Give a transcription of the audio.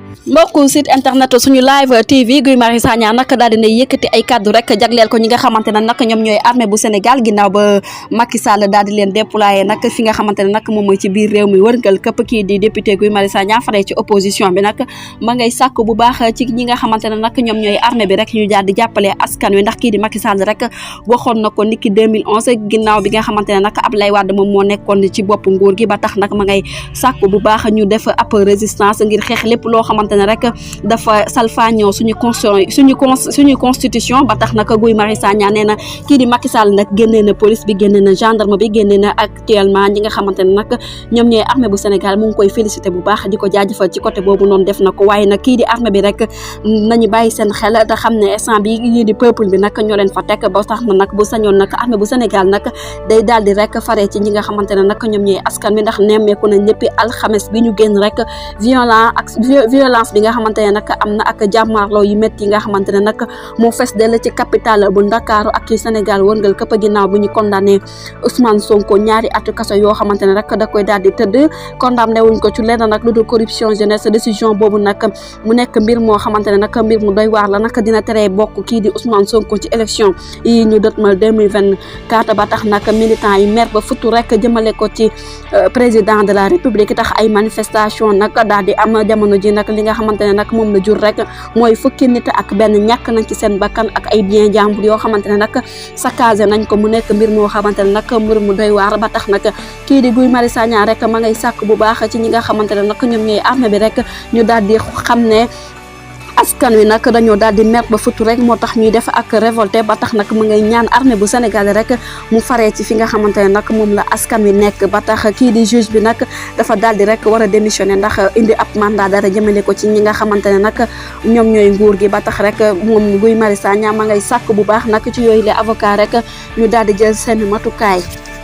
mbokku site internet suñu live TV Guy Marius Sagna nag daal dina yëkkati ay kaddu rek jagleel ko ñi nga xamante ne nag ñoom ñooy armée bu Sénégal ginnaaw ba Macky Sall daal di leen déployer nag fi nga xamante ne nag moom mooy ci biir réew mi wërngal këpp kii di député Guy Marius Sagna faree ci opposition bi nag ma ngay sàkk bu baax ci ñi nga xamante ne nag ñoom ñooy armée bi rek ñu daal di jàppale askan wi ndax kii di Macky Sall rek waxoon na ko niki 2011 ginnaaw bi nga xamante ne nag Abdoulaye Wade moom moo nekkoon ci bopp nguur gi ba tax nag ma ngay sàkk bu baax ñu def ab résistance ngir xeex lépp loo xamante ne rek dafa salfaañoo suñu constitution ba tax nag Guy Marius Sagna nee na kii di Macky Sall nag génnee na police bi génnee na gendarme bi génnee na actuellement ñi nga xamante ne nag ñoom ñooy armée bu Sénégal mu ngi koy félicité bu baax di ko jaajëfal ci côté boobu noonu def na ko waaye nag kii di armée bi rek nañu bàyyi seen xel te xam ne instant bi ñii di peuple bi nag ñoo leen fa teg ba tax na nag bu sañoon nag armée bu Sénégal nag day daal di rek faree ci ñi nga xamante ne nag ñoom ñooy askan wi ndax nemmeeku nañ ñëppi alxames bi ñu génn rek violence bi nga xamante ne nag am na ak jàmmaarloo yu métti yi nga xamante ne nag moo fes dell ci capitale bu Ndakaaru ak ci Sénégal wërngal këpp ginnaaw bu ñu condamné Ousmane Sonko ñaari atu kaso yoo xamante ne rek da koy daal di tëdd condamné wuñ ko ci lenn nag lu dul corruption jeunesse décision boobu nag mu nekk mbir moo xamante ne nag mbir mu doy waar la nag dina teree bokk kii di Ousmane Sonko ci élection yi ñu dëtmal 2024 ba tax nag militant yi mer ba futu rek jëmale ko ci président de la république tax ay manifestation nag daal di am jamono ji nag li nga xamante ne nag moom la jur rek mooy fukki nit ak benn ñàkk nañ ci seen bakkan ak ay bien jàmbur yoo xamante ne nag saccagé nañ ko mu nekk mbir moo xamante ne nag mbir mu doy waar ba tax nag kii di Guy Marius Sagna rek ma ngay sàkk bu baax ci ñi nga xamante ne nag ñoom ñooy armée bi rek ñu daal di xam ne askan wi nag dañoo daal di mer ba futu rek moo tax ñuy def ak révolté ba tax nag mu ngay ñaan armée bu Sénégal rek mu faree ci fi nga xamante ne nag moom la askan wi nekk ba tax kii di juge bi nag dafa daal di rek war a démissionné ndax indi ab mandat dara jëmale ko ci ñi nga xamante ne nag ñoom ñooy nguur gi ba tax rek moom Guy Marius Sagna ma ngay sàkk bu baax nag ci yooyu les avocats rek ñu daal di jël seen matukaay